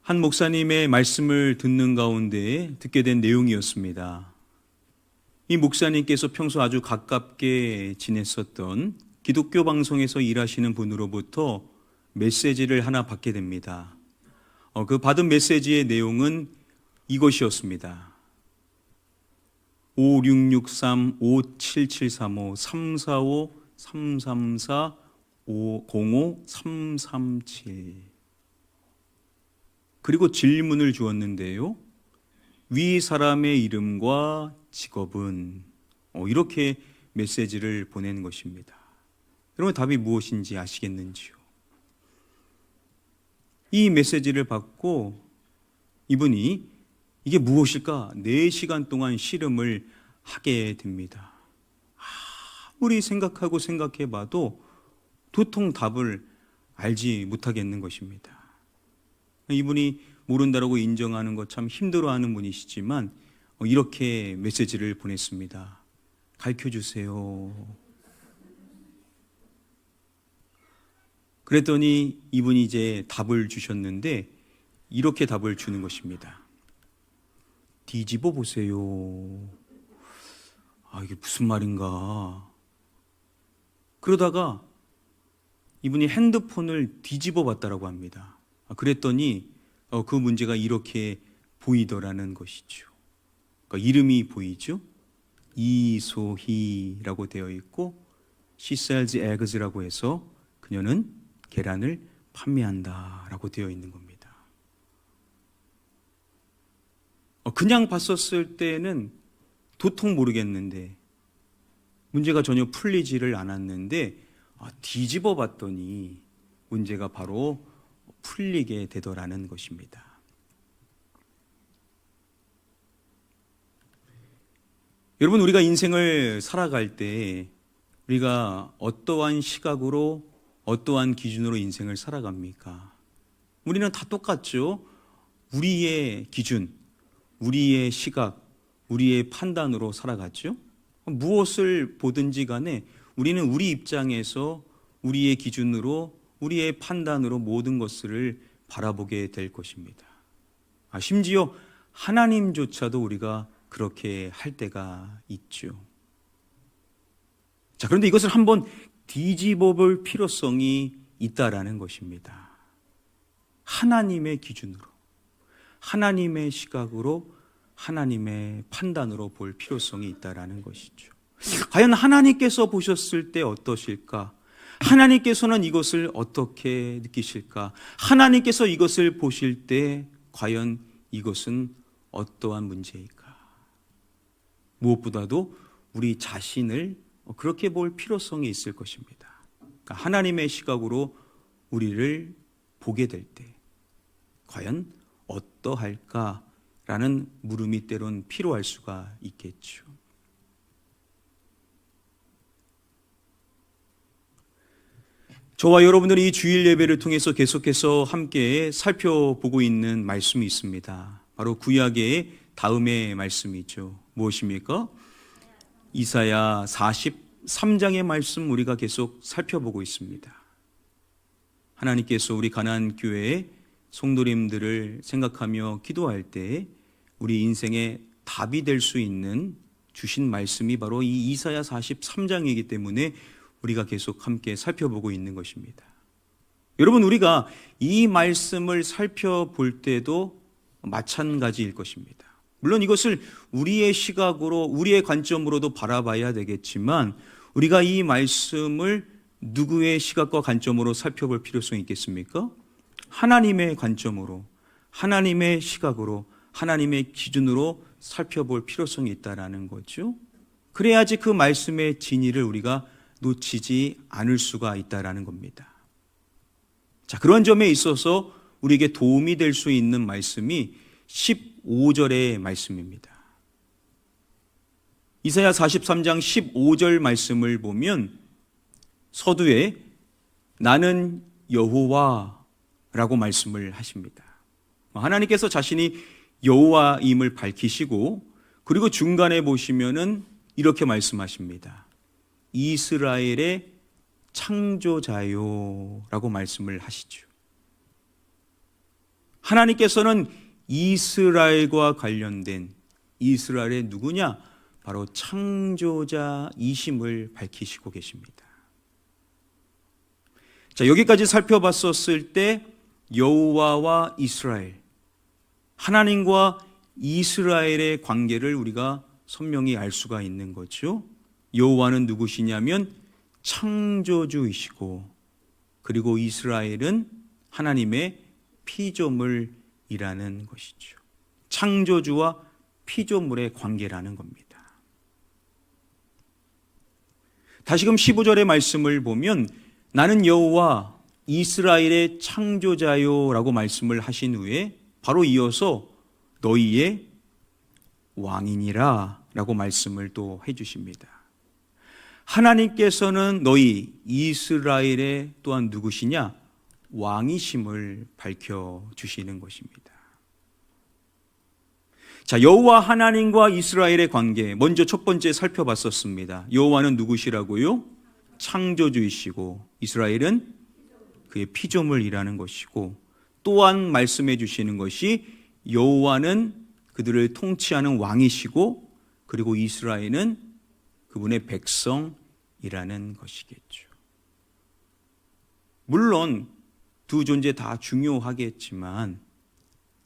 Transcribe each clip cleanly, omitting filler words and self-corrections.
한 목사님의 말씀을 듣는 가운데 듣게 된 내용이었습니다. 이 목사님께서 평소 아주 가깝게 지냈었던 기독교 방송에서 일하시는 분으로부터 메시지를 하나 받게 됩니다. 그 받은 메시지의 내용은 이것이었습니다. 5663-5775-345-334-505-337 그리고 질문을 주었는데요. 위 사람의 이름과 직업은 이렇게 메시지를 보낸 것입니다. 여러분 답이 무엇인지 아시겠는지요? 이 메시지를 받고 이분이 이게 무엇일까? 4시간 동안 씨름을 하게 됩니다. 아무리 생각하고 생각해봐도 도통 답을 알지 못하겠는 것입니다. 이분이 모른다라고 인정하는 것 참 힘들어하는 분이시지만 이렇게 메시지를 보냈습니다. 가르쳐주세요. 그랬더니 이분이 이제 답을 주셨는데 이렇게 답을 주는 것입니다. 뒤집어 보세요. 이게 무슨 말인가? 그러다가 이분이 핸드폰을 뒤집어 봤다라고 합니다. 그랬더니 그 문제가 이렇게 보이더라는 것이죠. 그러니까 이름이 보이죠? 이소희라고 되어 있고 She sells eggs라고 해서 그녀는 계란을 판매한다라고 되어 있는 겁니다. 그냥 봤었을 때는 도통 모르겠는데 문제가 전혀 풀리지를 않았는데 뒤집어 봤더니 문제가 바로 풀리게 되더라는 것입니다. 여러분, 우리가 인생을 살아갈 때 우리가 어떠한 시각으로 어떠한 기준으로 인생을 살아갑니까? 우리는 다 똑같죠. 우리의 기준, 우리의 시각, 우리의 판단으로 살아갔죠. 무엇을 보든지 간에 우리는 우리 입장에서 우리의 기준으로 우리의 판단으로 모든 것을 바라보게 될 것입니다. 심지어 하나님조차도 우리가 그렇게 할 때가 있죠. 자, 그런데 이것을 한번 뒤집어 볼 필요성이 있다라는 것입니다. 하나님의 기준으로, 하나님의 시각으로, 하나님의 판단으로 볼 필요성이 있다라는 것이죠. 과연 하나님께서 보셨을 때 어떠실까? 하나님께서는 이것을 어떻게 느끼실까? 하나님께서 이것을 보실 때 과연 이것은 어떠한 문제일까? 무엇보다도 우리 자신을 그렇게 볼 필요성이 있을 것입니다. 그러니까 하나님의 시각으로 우리를 보게 될 때 과연 어떠할까라는 물음이 때론 필요할 수가 있겠죠. 저와 여러분들이 이 주일 예배를 통해서 계속해서 함께 살펴보고 있는 말씀이 있습니다. 바로 구약의 다음의 말씀이죠. 무엇입니까? 이사야 43장의 말씀 우리가 계속 살펴보고 있습니다. 하나님께서 우리 가나안 교회의 성도님들을 생각하며 기도할 때 우리 인생의 답이 될 수 있는 주신 말씀이 바로 이 이사야 43장이기 때문에 우리가 계속 함께 살펴보고 있는 것입니다. 여러분, 우리가 이 말씀을 살펴볼 때도 마찬가지일 것입니다. 물론 이것을 우리의 시각으로, 우리의 관점으로도 바라봐야 되겠지만 우리가 이 말씀을 누구의 시각과 관점으로 살펴볼 필요성이 있겠습니까? 하나님의 관점으로, 하나님의 시각으로, 하나님의 기준으로 살펴볼 필요성이 있다라는 거죠. 그래야지 그 말씀의 진리를 우리가 놓치지 않을 수가 있다라는 겁니다. 자, 그런 점에 있어서 우리에게 도움이 될 수 있는 말씀이 15절의 말씀입니다. 이사야 43장 15절 말씀을 보면 서두에 나는 여호와라고 말씀을 하십니다. 하나님께서 자신이 여호와임을 밝히시고 그리고 중간에 보시면은 이렇게 말씀하십니다. 이스라엘의 창조자요 라고 말씀을 하시죠. 하나님께서는 이스라엘과 관련된 이스라엘의 누구냐? 바로 창조자이심을 밝히시고 계십니다. 자, 여기까지 살펴봤었을 때 여호와와 이스라엘, 하나님과 이스라엘의 관계를 우리가 선명히 알 수가 있는 거죠. 여호와는 누구시냐면 창조주이시고, 그리고 이스라엘은 하나님의 피조물이라는 것이죠. 창조주와 피조물의 관계라는 겁니다. 다시금 15절의 말씀을 보면 나는 여호와 이스라엘의 창조자요 라고 말씀을 하신 후에 바로 이어서 너희의 왕이니라 라고 말씀을 또 해주십니다. 하나님께서는 너희 이스라엘의 또한 누구시냐? 왕이심을 밝혀주시는 것입니다. 자, 여호와 하나님과 이스라엘의 관계, 먼저 첫 번째 살펴봤었습니다. 여호와는 누구시라고요? 창조주이시고, 이스라엘은 그의 피조물이라는 것이고, 또한 말씀해 주시는 것이 여호와는 그들을 통치하는 왕이시고, 그리고 이스라엘은 그분의 백성이라는 것이겠죠. 물론 두 존재 다 중요하겠지만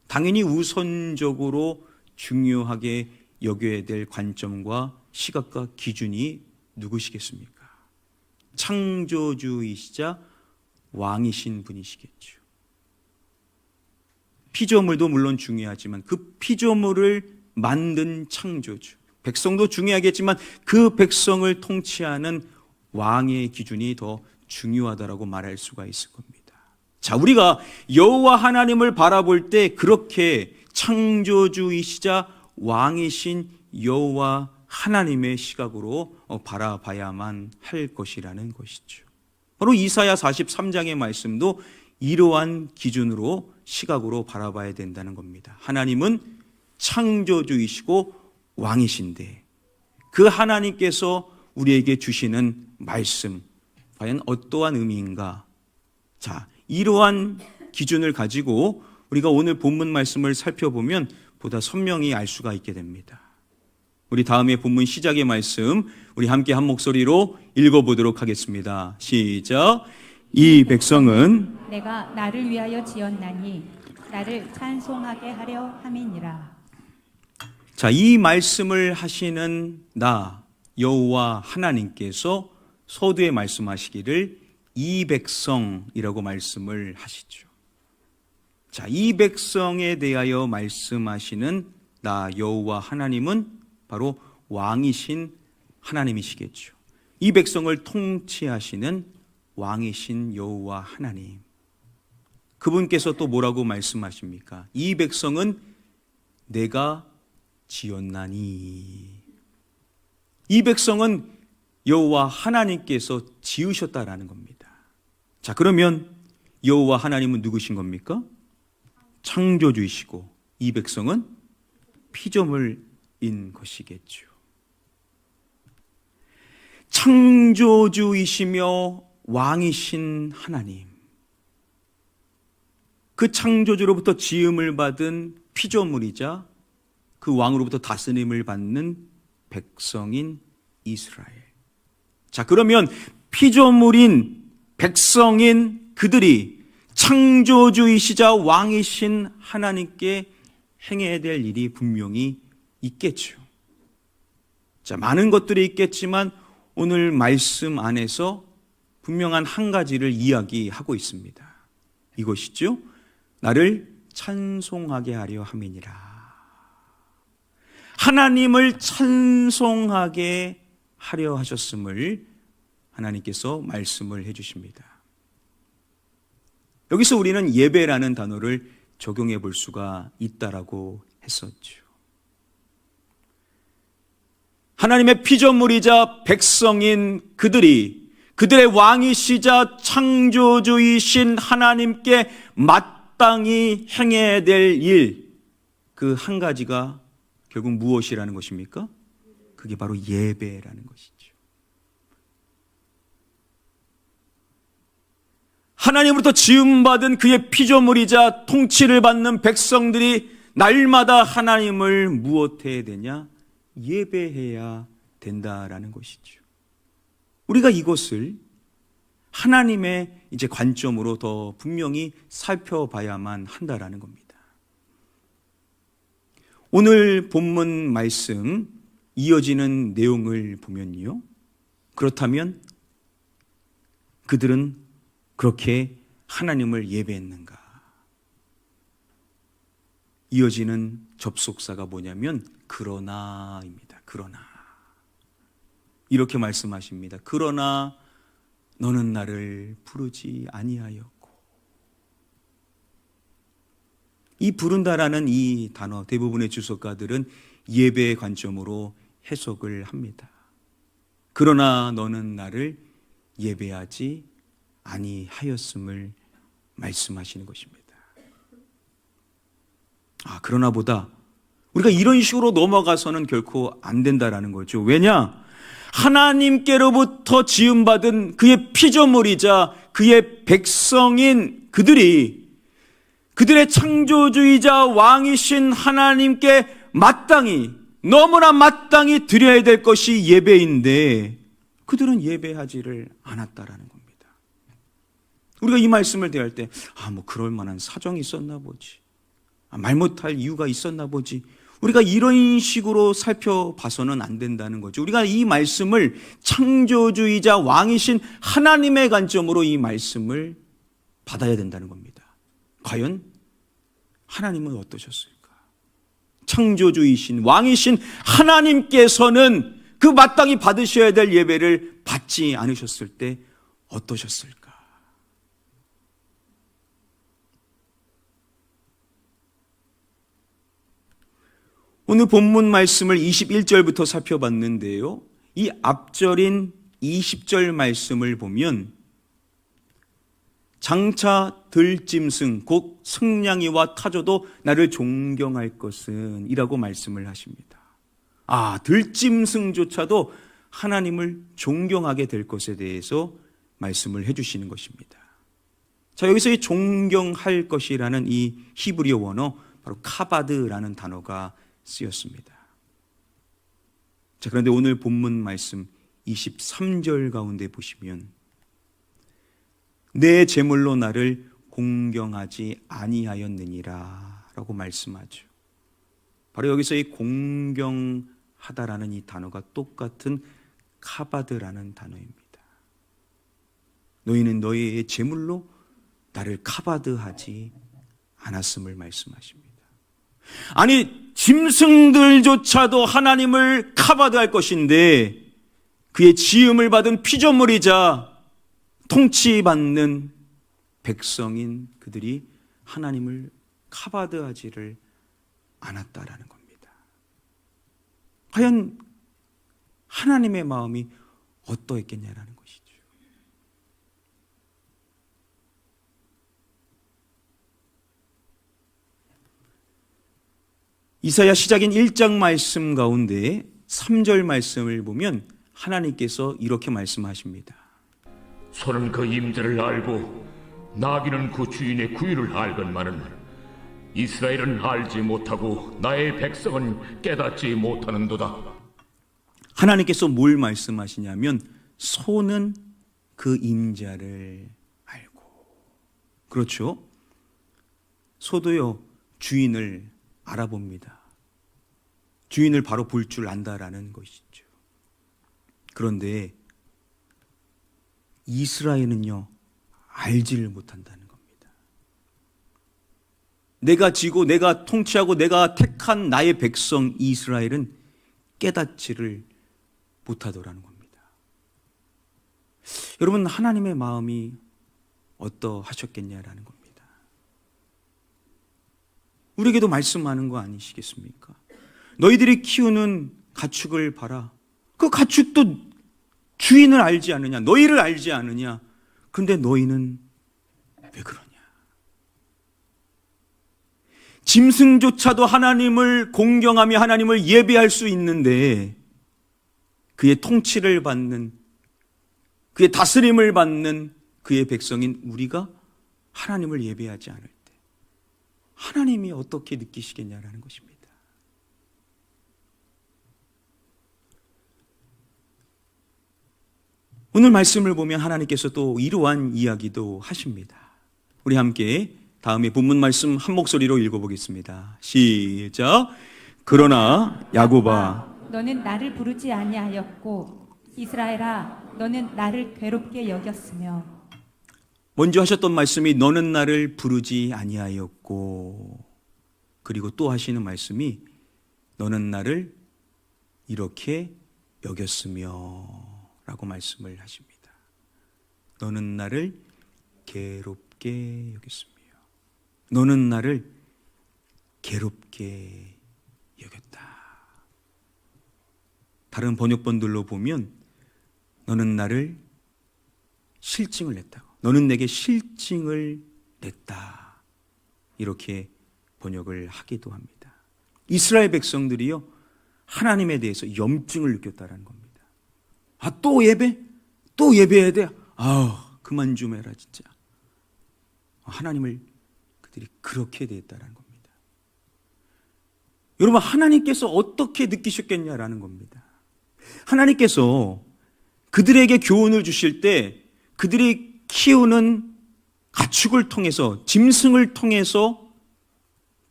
당연히 우선적으로 중요하게 여겨야 될 관점과 시각과 기준이 누구시겠습니까? 창조주이시자 왕이신 분이시겠죠. 피조물도 물론 중요하지만 그 피조물을 만든 창조주, 백성도 중요하겠지만 그 백성을 통치하는 왕의 기준이 더 중요하다라고 말할 수가 있을 겁니다. 자, 우리가 여호와 하나님을 바라볼 때 그렇게 창조주이시자 왕이신 여호와 하나님의 시각으로 바라봐야만 할 것이라는 것이죠. 바로 이사야 43장의 말씀도 이러한 기준으로 시각으로 바라봐야 된다는 겁니다. 하나님은 창조주이시고 왕이신데 그 하나님께서 우리에게 주시는 말씀 과연 어떠한 의미인가? 자, 이러한 기준을 가지고 우리가 오늘 본문 말씀을 살펴보면 보다 선명히 알 수가 있게 됩니다. 우리 다음에 본문 시작의 말씀 우리 함께 한 목소리로 읽어보도록 하겠습니다. 시작. 이 백성은 내가 나를 위하여 지었나니 나를 찬송하게 하려 함이니라. 자, 이 말씀을 하시는 나 여호와 하나님께서 서두에 말씀하시기를 이 백성이라고 말씀을 하시죠. 자, 이 백성에 대하여 말씀하시는 나 여호와 하나님은 바로 왕이신 하나님이시겠죠. 이 백성을 통치하시는 왕이신 여호와 하나님, 그분께서 또 뭐라고 말씀하십니까? 이 백성은 내가 지었나니. 이 백성은 여호와 하나님께서 지으셨다라는 겁니다. 자, 그러면 여호와 하나님은 누구신 겁니까? 창조주이시고 이 백성은 피조물인 것이겠죠. 창조주이시며 왕이신 하나님, 그 창조주로부터 지음을 받은 피조물이자 그 왕으로부터 다스림을 받는 백성인 이스라엘. 자, 그러면 피조물인 백성인 그들이 창조주이시자 왕이신 하나님께 행해야 될 일이 분명히 있겠죠. 자, 많은 것들이 있겠지만 오늘 말씀 안에서 분명한 한 가지를 이야기하고 있습니다. 이것이죠. 나를 찬송하게 하려 함이니라. 하나님을 찬송하게 하려 하셨음을 하나님께서 말씀을 해주십니다. 여기서 우리는 예배라는 단어를 적용해 볼 수가 있다라고 했었죠. 하나님의 피조물이자 백성인 그들의 왕이시자 창조주이신 하나님께 마땅히 행해야 될 일, 그 한 가지가 결국 무엇이라는 것입니까? 그게 바로 예배라는 것이죠. 하나님으로부터 지음받은 그의 피조물이자 통치를 받는 백성들이 날마다 하나님을 무엇해야 되냐? 예배해야 된다라는 것이죠. 우리가 이것을 하나님의 이제 관점으로 더 분명히 살펴봐야만 한다라는 겁니다. 오늘 본문 말씀 이어지는 내용을 보면요. 그렇다면 그들은 그렇게 하나님을 예배했는가? 이어지는 접속사가 뭐냐면 그러나입니다. 그러나 이렇게 말씀하십니다. 그러나 너는 나를 부르지 아니하였고. 이 부른다라는 이 단어 대부분의 주석가들은 예배의 관점으로 해석을 합니다. 그러나 너는 나를 예배하지 아니하였음을 말씀하시는 것입니다. 그러나 보다 우리가 이런 식으로 넘어가서는 결코 안 된다라는 거죠. 왜냐? 하나님께로부터 지음받은 그의 피조물이자 그의 백성인 그들이 그들의 창조주이자 왕이신 하나님께 너무나 마땅히 드려야 될 것이 예배인데 그들은 예배하지를 않았다라는 겁니다. 우리가 이 말씀을 대할 때 그럴 만한 사정이 있었나 보지, 말 못할 이유가 있었나 보지, 우리가 이런 식으로 살펴봐서는 안 된다는 거죠. 우리가 이 말씀을 창조주이자 왕이신 하나님의 관점으로 이 말씀을 받아야 된다는 겁니다. 과연 하나님은 어떠셨을까? 창조주이신 왕이신 하나님께서는 그 마땅히 받으셔야 될 예배를 받지 않으셨을 때 어떠셨을까? 오늘 본문 말씀을 21절부터 살펴봤는데요. 이 앞절인 20절 말씀을 보면 장차 들짐승 곧 승냥이와 타조도 나를 존경할 것은 이라고 말씀을 하십니다. 들짐승조차도 하나님을 존경하게 될 것에 대해서 말씀을 해주시는 것입니다. 자, 여기서 이 존경할 것이라는 이 히브리어 원어 바로 카바드라는 단어가 쓰였습니다. 자, 그런데 오늘 본문 말씀 23절 가운데 보시면 내 제물로 나를 공경하지 아니하였느니라 라고 말씀하죠. 바로 여기서 이 공경하다라는 이 단어가 똑같은 카바드라는 단어입니다. 너희는 너희의 제물로 나를 카바드하지 않았음을 말씀하십니다. 아니, 짐승들조차도 하나님을 카바드할 것인데 그의 지음을 받은 피조물이자 통치받는 백성인 그들이 하나님을 카바드하지를 않았다라는 겁니다. 과연 하나님의 마음이 어떠했겠냐라는 것이죠. 이사야 시작인 1장 말씀 가운데 3절 말씀을 보면 하나님께서 이렇게 말씀하십니다. 소는 그 임자를 알고 나귀는 그 주인의 구유를 알건만은 이스라엘은 알지 못하고 나의 백성은 깨닫지 못하는도다. 하나님께서 뭘 말씀하시냐면 소는 그 임자를 알고, 그렇죠? 소도요 주인을 알아봅니다. 주인을 바로 볼 줄 안다라는 것이죠. 그런데 이스라엘은요 알지를 못한다는 겁니다. 내가 지고 내가 통치하고 내가 택한 나의 백성 이스라엘은 깨닫지를 못하더라는 겁니다. 여러분, 하나님의 마음이 어떠하셨겠냐라는 겁니다. 우리에게도 말씀하는 거 아니시겠습니까? 너희들이 키우는 가축을 봐라. 그 가축도 주인을 알지 않느냐, 너희를 알지 않느냐. 그런데 너희는 왜 그러냐? 짐승조차도 하나님을 공경하며 하나님을 예배할 수 있는데 그의 통치를 받는, 그의 다스림을 받는 그의 백성인 우리가 하나님을 예배하지 않을 때 하나님이 어떻게 느끼시겠냐라는 것입니다. 오늘 말씀을 보면 하나님께서 또 이러한 이야기도 하십니다. 우리 함께 다음에 본문 말씀 한 목소리로 읽어보겠습니다. 시작. 그러나 야곱아, 너는 나를 부르지 아니하였고 이스라엘아, 너는 나를 괴롭게 여겼으며. 먼저 하셨던 말씀이 너는 나를 부르지 아니하였고, 그리고 또 하시는 말씀이 너는 나를 이렇게 여겼으며 라고 말씀을 하십니다. 너는 나를 괴롭게 여겼으며, 너는 나를 괴롭게 여겼다. 다른 번역본들로 보면 너는 나를 실증을 냈다고, 너는 내게 실증을 냈다, 이렇게 번역을 하기도 합니다. 이스라엘 백성들이요, 하나님에 대해서 염증을 느꼈다는 겁니다. 아, 또 예배? 또 예배해야 돼? 아, 그만 좀 해라 진짜. 하나님을 그들이 그렇게 대했다는 겁니다. 여러분, 하나님께서 어떻게 느끼셨겠냐라는 겁니다. 하나님께서 그들에게 교훈을 주실 때 그들이 키우는 가축을 통해서, 짐승을 통해서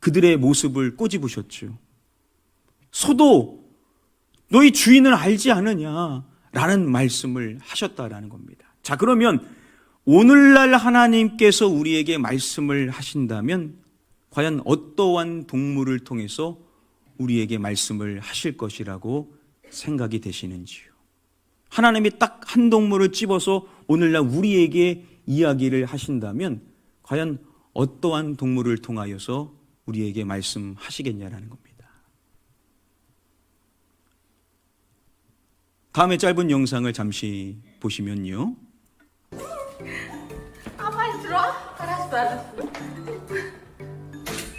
그들의 모습을 꼬집으셨죠. 소도 너희 주인을 알지 않느냐 라는 말씀을 하셨다라는 겁니다. 자, 그러면 오늘날 하나님께서 우리에게 말씀을 하신다면 과연 어떠한 동물을 통해서 우리에게 말씀을 하실 것이라고 생각이 되시는지요? 하나님이 딱 한 동물을 집어서 오늘날 우리에게 이야기를 하신다면 과연 어떠한 동물을 통하여서 우리에게 말씀하시겠냐라는 겁니다. 다음에 짧은 영상을 잠시 보시면요. 아, 빨리 들어와. 알았어.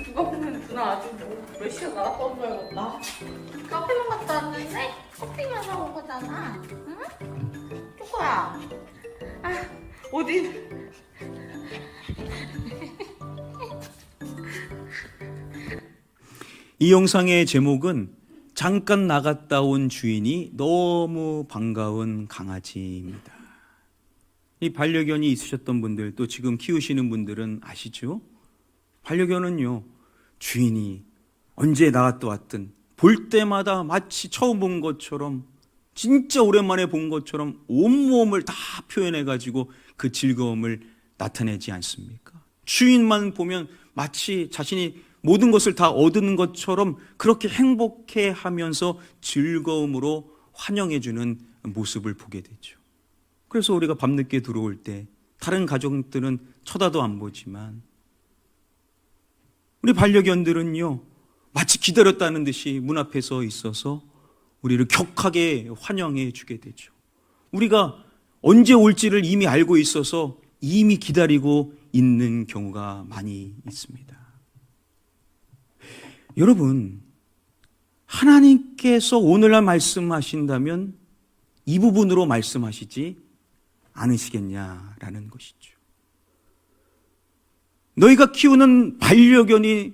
누가 보면 누나 아직 몇 시간 나갔다 온 줄 알겠다. 카페만 갔다 왔는데 커피만 사온 거잖아. 응? 쪼꼬야. 아, 어디? 이 영상의 제목은 잠깐 나갔다 온 주인이 너무 반가운 강아지입니다. 이 반려견이 있으셨던 분들, 또 지금 키우시는 분들은 아시죠? 반려견은요, 주인이 언제 나갔다 왔든 볼 때마다 마치 처음 본 것처럼, 진짜 오랜만에 본 것처럼 온몸을 다 표현해가지고 그 즐거움을 나타내지 않습니까? 주인만 보면 마치 자신이 모든 것을 다 얻은 것처럼 그렇게 행복해 하면서 즐거움으로 환영해주는 모습을 보게 되죠. 그래서 우리가 밤늦게 들어올 때 다른 가족들은 쳐다도 안 보지만 우리 반려견들은요, 마치 기다렸다는 듯이 문 앞에 서 있어서 우리를 격하게 환영해 주게 되죠. 우리가 언제 올지를 이미 알고 있어서 이미 기다리고 있는 경우가 많이 있습니다. 여러분, 하나님께서 오늘날 말씀하신다면 이 부분으로 말씀하시지 않으시겠냐라는 것이죠. 너희가 키우는 반려견이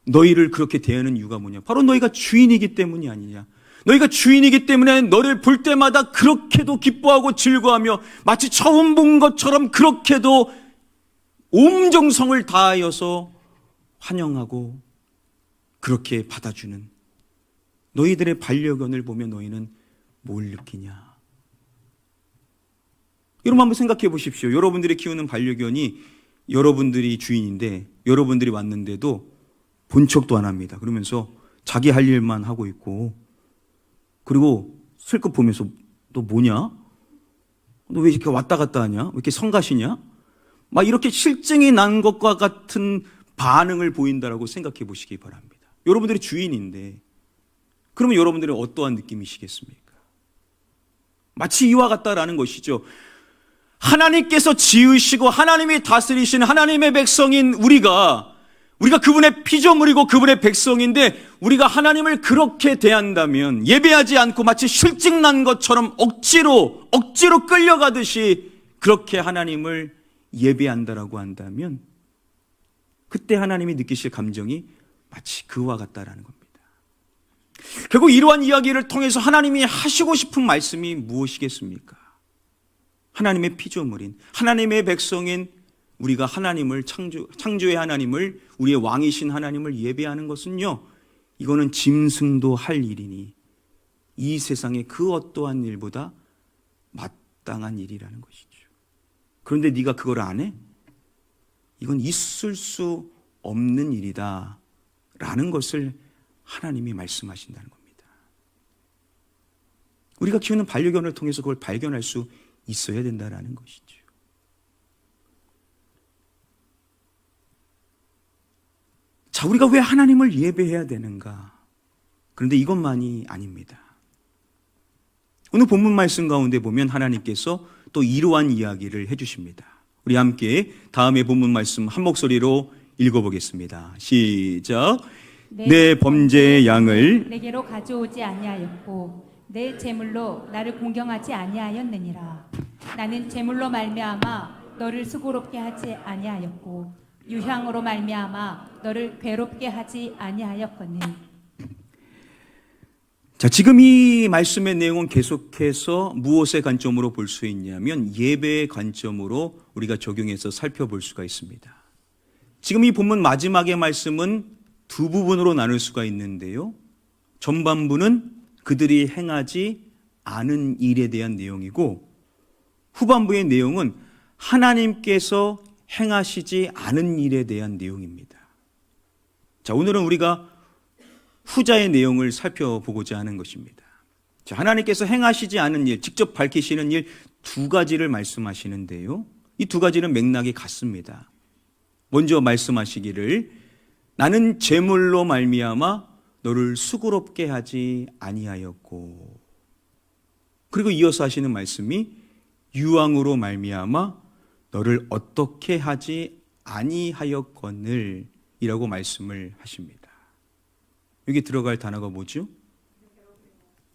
너희를 그렇게 대하는 이유가 뭐냐? 바로 너희가 주인이기 때문이 아니냐? 너희가 주인이기 때문에 너를 볼 때마다 그렇게도 기뻐하고 즐거워하며 마치 처음 본 것처럼 그렇게도 온 정성을 다하여서 환영하고 그렇게 받아주는 너희들의 반려견을 보면 너희는 뭘 느끼냐? 여러분 한번 생각해 보십시오. 여러분들이 키우는 반려견이 여러분들이 주인인데 여러분들이 왔는데도 본 척도 안 합니다. 그러면서 자기 할 일만 하고 있고, 그리고 슬쩍 보면서 너 뭐냐? 너 왜 이렇게 왔다 갔다 하냐? 왜 이렇게 성가시냐? 막 이렇게 실증이 난 것과 같은 반응을 보인다라고 생각해 보시기 바랍니다. 여러분들이 주인인데 그러면 여러분들은 어떠한 느낌이시겠습니까? 마치 이와 같다라는 것이죠. 하나님께서 지으시고 하나님이 다스리시는 하나님의 백성인 우리가 그분의 피조물이고 그분의 백성인데 우리가 하나님을 그렇게 대한다면 예배하지 않고 마치 실증난 것처럼 억지로 끌려가듯이 그렇게 하나님을 예배한다라고 한다면 그때 하나님이 느끼실 감정이 마치 그와 같다라는 겁니다. 결국 이러한 이야기를 통해서 하나님이 하시고 싶은 말씀이 무엇이겠습니까? 하나님의 피조물인 하나님의 백성인 우리가 하나님을 창조의 하나님을, 우리의 왕이신 하나님을 예배하는 것은요, 이거는 짐승도 할 일이니 이 세상의 그 어떠한 일보다 마땅한 일이라는 것이죠. 그런데 네가 그걸 안 해? 이건 있을 수 없는 일이다 라는 것을 하나님이 말씀하신다는 겁니다. 우리가 키우는 반려견을 통해서 그걸 발견할 수 있어야 된다는 것이죠. 자, 우리가 왜 하나님을 예배해야 되는가? 그런데 이것만이 아닙니다. 오늘 본문 말씀 가운데 보면 하나님께서 또 이러한 이야기를 해주십니다. 우리 함께 다음에 본문 말씀 한 목소리로 읽어보겠습니다. 시작. 내 범죄의 양을 내게로 가져오지 아니하였고 내 제물로 나를 공경하지 아니하였느니라. 나는 제물로 말미암아 너를 수고롭게 하지 아니하였고 유향으로 말미암아 너를 괴롭게 하지 아니하였거늘. 자, 지금 이 말씀의 내용은 계속해서 무엇의 관점으로 볼 수 있냐면 예배의 관점으로 우리가 적용해서 살펴볼 수가 있습니다. 지금 이 본문 마지막의 말씀은 두 부분으로 나눌 수가 있는데요. 전반부는 그들이 행하지 않은 일에 대한 내용이고 후반부의 내용은 하나님께서 행하시지 않은 일에 대한 내용입니다. 자, 오늘은 우리가 후자의 내용을 살펴보고자 하는 것입니다. 자, 하나님께서 행하시지 않은 일, 직접 밝히시는 일 두 가지를 말씀하시는데요. 이 두 가지는 맥락이 같습니다. 먼저 말씀하시기를 나는 제물로 말미암아 너를 수고롭게 하지 아니하였고, 그리고 이어서 하시는 말씀이 유황으로 말미암아 너를 어떻게 하지 아니하였거늘 이라고 말씀을 하십니다. 여기 들어갈 단어가 뭐죠?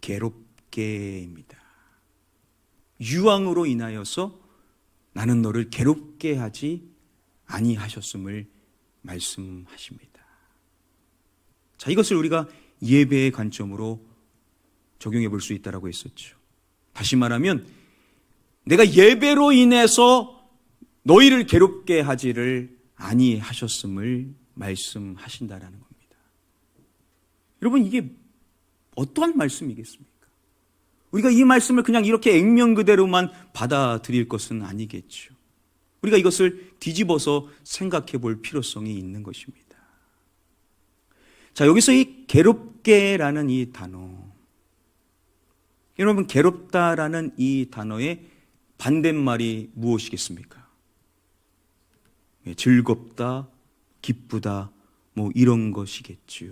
괴롭게입니다. 유황으로 인하여서 나는 너를 괴롭게 하지 아니하셨음을 말씀하십니다. 자, 이것을 우리가 예배의 관점으로 적용해 볼 수 있다고 했었죠. 다시 말하면 내가 예배로 인해서 너희를 괴롭게 하지를 아니하셨음을 말씀하신다라는 겁니다. 여러분, 이게 어떠한 말씀이겠습니까? 우리가 이 말씀을 그냥 이렇게 액면 그대로만 받아들일 것은 아니겠죠. 우리가 이것을 뒤집어서 생각해 볼 필요성이 있는 것입니다. 자, 여기서 이 괴롭게라는 이 단어, 여러분, 괴롭다라는 이 단어의 반대말이 무엇이겠습니까? 즐겁다, 기쁘다, 뭐 이런 것이겠죠.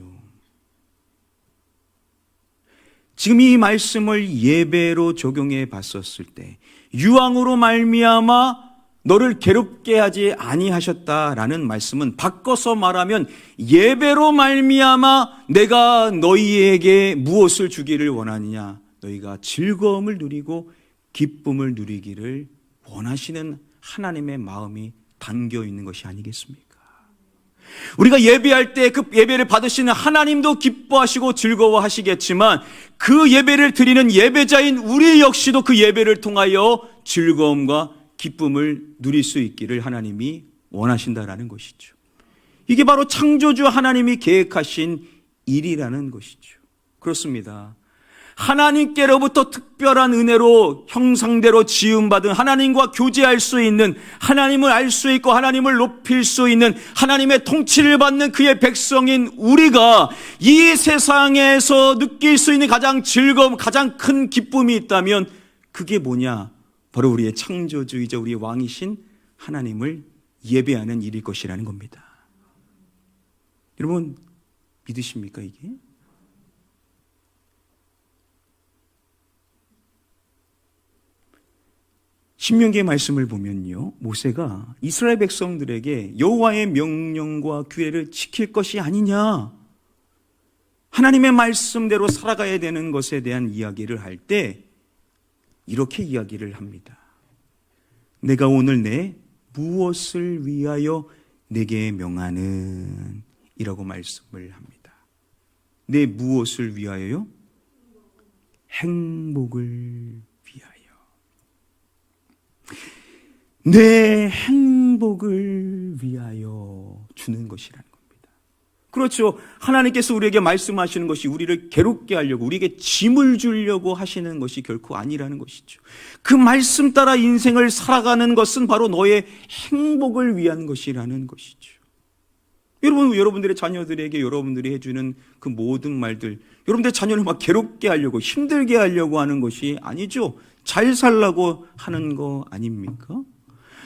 지금 이 말씀을 예배로 적용해 봤었을 때 유황으로 말미암아 너를 괴롭게 하지 아니하셨다라는 말씀은 바꿔서 말하면 예배로 말미암아 내가 너희에게 무엇을 주기를 원하느냐, 너희가 즐거움을 누리고 기쁨을 누리기를 원하시는 하나님의 마음이 담겨 있는 것이 아니겠습니까? 우리가 예배할 때 그 예배를 받으시는 하나님도 기뻐하시고 즐거워하시겠지만 그 예배를 드리는 예배자인 우리 역시도 그 예배를 통하여 즐거움과 기쁨을 누릴 수 있기를 하나님이 원하신다라는 것이죠. 이게 바로 창조주 하나님이 계획하신 일이라는 것이죠. 그렇습니다. 하나님께로부터 특별한 은혜로 형상대로 지음받은 하나님과 교제할 수 있는, 하나님을 알 수 있고 하나님을 높일 수 있는, 하나님의 통치를 받는 그의 백성인 우리가 이 세상에서 느낄 수 있는 가장 즐거움, 가장 큰 기쁨이 있다면 그게 뭐냐? 바로 우리의 창조주이자 우리의 왕이신 하나님을 예배하는 일일 것이라는 겁니다. 여러분, 믿으십니까 이게? 신명기의 말씀을 보면요, 모세가 이스라엘 백성들에게 여호와의 명령과 규례를 지킬 것이 아니냐, 하나님의 말씀대로 살아가야 되는 것에 대한 이야기를 할 때 이렇게 이야기를 합니다. 내가 오늘 내 무엇을 위하여 내게 명하는 이라고 말씀을 합니다. 내 무엇을 위하여요? 행복을 위하여. 내 행복을 위하여 주는 것이라는 겁니다. 그렇죠. 하나님께서 우리에게 말씀하시는 것이 우리를 괴롭게 하려고, 우리에게 짐을 주려고 하시는 것이 결코 아니라는 것이죠. 그 말씀 따라 인생을 살아가는 것은 바로 너의 행복을 위한 것이라는 것이죠. 여러분들의 자녀들에게 여러분들이 해주는 그 모든 말들, 여러분들의 자녀를 막 괴롭게 하려고, 힘들게 하려고 하는 것이 아니죠. 잘 살라고 하는 거 아닙니까?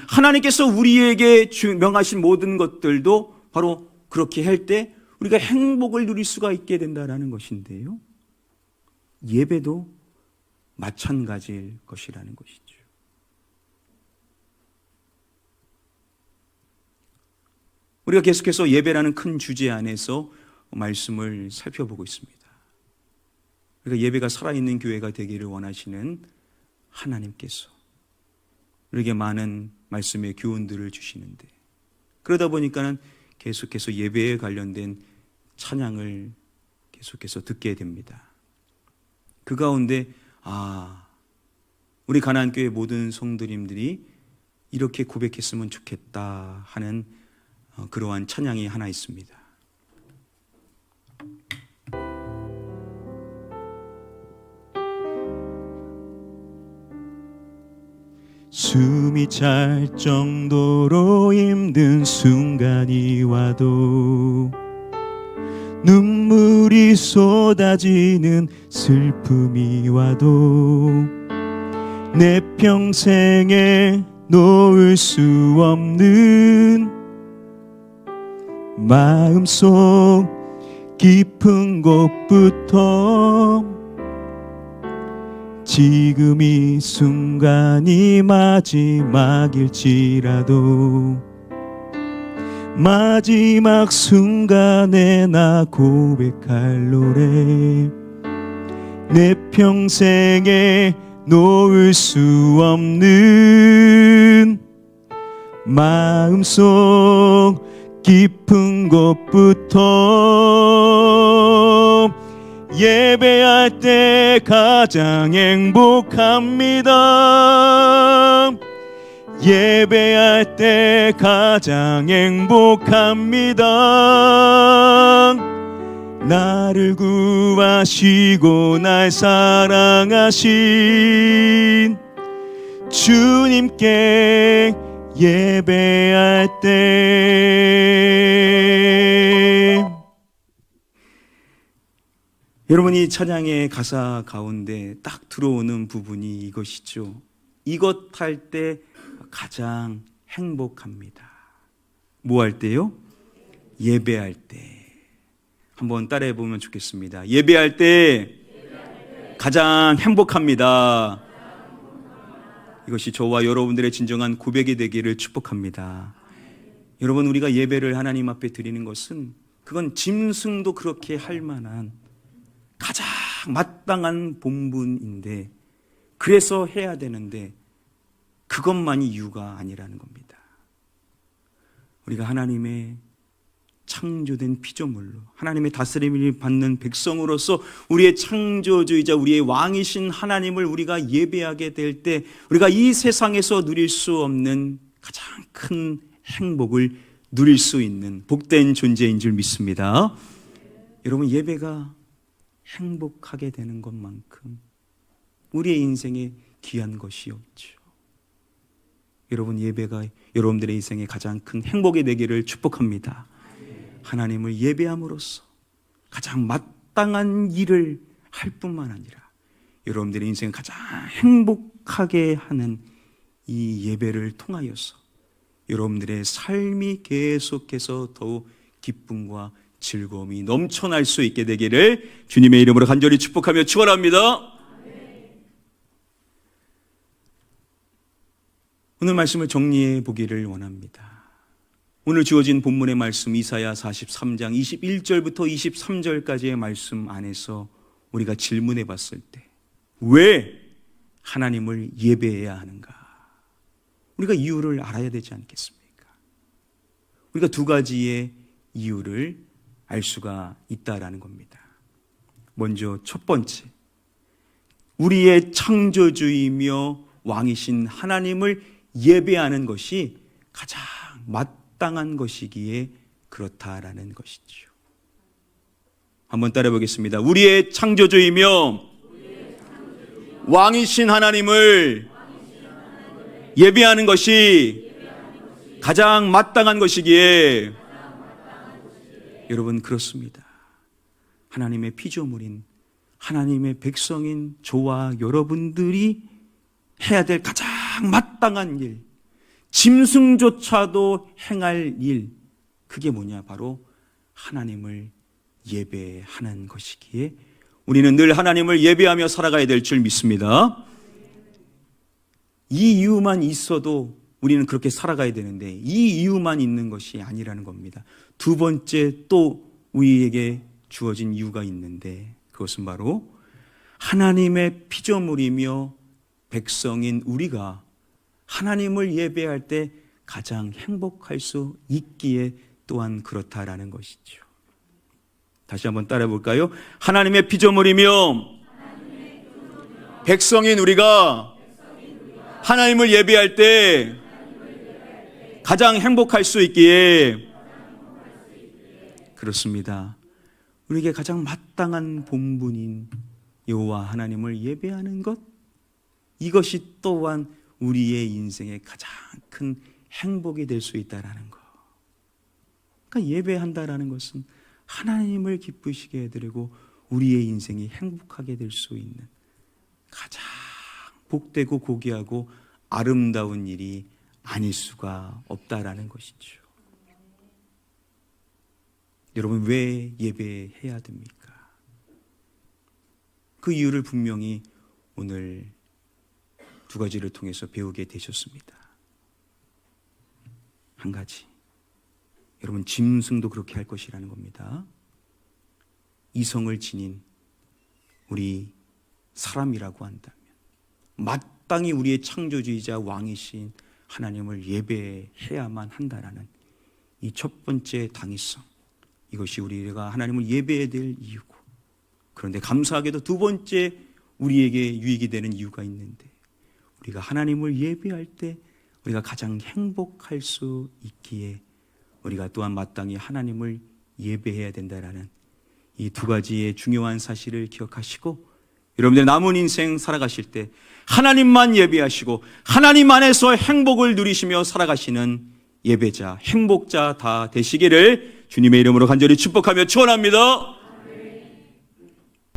하나님께서 우리에게 명하신 모든 것들도 바로 그렇게 할 때 우리가 행복을 누릴 수가 있게 된다는 것인데요. 예배도 마찬가지일 것이라는 것이죠. 우리가 계속해서 예배라는 큰 주제 안에서 말씀을 살펴보고 있습니다. 그러니까 예배가 살아있는 교회가 되기를 원하시는 하나님께서 우리에게 많은 말씀의 교훈들을 주시는데, 그러다 보니까는 계속해서 예배에 관련된 찬양을 계속해서 듣게 됩니다. 그 가운데 우리 가나안교회 모든 성도님들이 이렇게 고백했으면 좋겠다 하는 그러한 찬양이 하나 있습니다. 숨이 찰 정도로 힘든 순간이 와도, 눈물이 쏟아지는 슬픔이 와도, 내 평생에 놓을 수 없는 마음속 깊은 곳부터 지금 이 순간이 마지막일지라도 마지막 순간에 나 고백할 노래, 내 평생에 놓을 수 없는 마음속 깊은 곳부터 예배할 때 가장 행복합니다. 예배할 때 가장 행복합니다. 나를 구하시고 날 사랑하신 주님께 예배할 때. 여러분, 이 찬양의 가사 가운데 딱 들어오는 부분이 이것이죠. 이것 할 때 가장 행복합니다. 뭐 할 때요? 예배할 때. 한번 따라해 보면 좋겠습니다. 예배할 때 가장 행복합니다. 이것이 저와 여러분들의 진정한 고백이 되기를 축복합니다. 여러분, 우리가 예배를 하나님 앞에 드리는 것은 그건 짐승도 그렇게 할 만한 가장 마땅한 본분인데, 그래서 해야 되는데 그것만이 이유가 아니라는 겁니다. 우리가 하나님의 창조된 피조물로 하나님의 다스림을 받는 백성으로서 우리의 창조주이자 우리의 왕이신 하나님을 우리가 예배하게 될 때 우리가 이 세상에서 누릴 수 없는 가장 큰 행복을 누릴 수 있는 복된 존재인 줄 믿습니다. 여러분, 예배가 행복하게 되는 것만큼 우리의 인생에 귀한 것이 없죠. 여러분, 예배가 여러분들의 인생에 가장 큰 행복이 되기를 축복합니다. 하나님을 예배함으로써 가장 마땅한 일을 할 뿐만 아니라 여러분들의 인생을 가장 행복하게 하는 이 예배를 통하여서 여러분들의 삶이 계속해서 더욱 기쁨과 즐거움이 넘쳐날 수 있게 되기를 주님의 이름으로 간절히 축복하며 축원합니다. 오늘 말씀을 정리해 보기를 원합니다. 오늘 주어진 본문의 말씀 이사야 43장 21절부터 23절까지의 말씀 안에서 우리가 질문해 봤을 때 왜 하나님을 예배해야 하는가? 우리가 이유를 알아야 되지 않겠습니까? 우리가 두 가지의 이유를 알 수가 있다라는 겁니다. 먼저 첫 번째, 우리의 창조주이며 왕이신 하나님을 예배하는 것이 가장 마땅한 것이기에 그렇다라는 것이죠. 한번 따라해 보겠습니다. 우리의 창조주이며 왕이신 하나님을 예배하는 것이 가장 마땅한 것이기에, 여러분 그렇습니다. 하나님의 피조물인 하나님의 백성인 저와 여러분들이 해야 될 가장 마땅한 일, 짐승조차도 행할 일, 그게 뭐냐? 바로 하나님을 예배하는 것이기에 우리는 늘 하나님을 예배하며 살아가야 될 줄 믿습니다. 이 이유만 있어도 우리는 그렇게 살아가야 되는데, 이 이유만 있는 것이 아니라는 겁니다. 두 번째 또 우리에게 주어진 이유가 있는데, 그것은 바로 하나님의 피조물이며 백성인 우리가 하나님을 예배할 때 가장 행복할 수 있기에 또한 그렇다라는 것이죠. 다시 한번 따라해 볼까요? 하나님의 피조물이며 백성인 우리가 하나님을 예배할 때 가장 행복할 수 있기에, 그렇습니다. 우리에게 가장 마땅한 본분인 여호와 하나님을 예배하는 것, 이것이 또한 우리의 인생의 가장 큰 행복이 될 수 있다라는 것. 그러니까 예배한다라는 것은 하나님을 기쁘시게 해드리고 우리의 인생이 행복하게 될 수 있는 가장 복되고 고귀하고 아름다운 일이 아닐 수가 없다라는 것이죠. 여러분, 왜 예배해야 됩니까? 그 이유를 분명히 오늘 두 가지를 통해서 배우게 되셨습니다. 한 가지, 여러분, 짐승도 그렇게 할 것이라는 겁니다. 이성을 지닌 우리 사람이라고 한다면 마땅히 우리의 창조주이자 왕이신 하나님을 예배해야만 한다라는 이 첫 번째 당위성, 이것이 우리가 하나님을 예배해야 될 이유고, 그런데 감사하게도 두 번째 우리에게 유익이 되는 이유가 있는데, 우리가 하나님을 예배할 때 우리가 가장 행복할 수 있기에 우리가 또한 마땅히 하나님을 예배해야 된다라는 이 두 가지의 중요한 사실을 기억하시고, 여러분들 남은 인생 살아가실 때 하나님만 예배하시고 하나님 안에서 행복을 누리시며 살아가시는 예배자, 행복자 다 되시기를 주님의 이름으로 간절히 축복하며 축원합니다.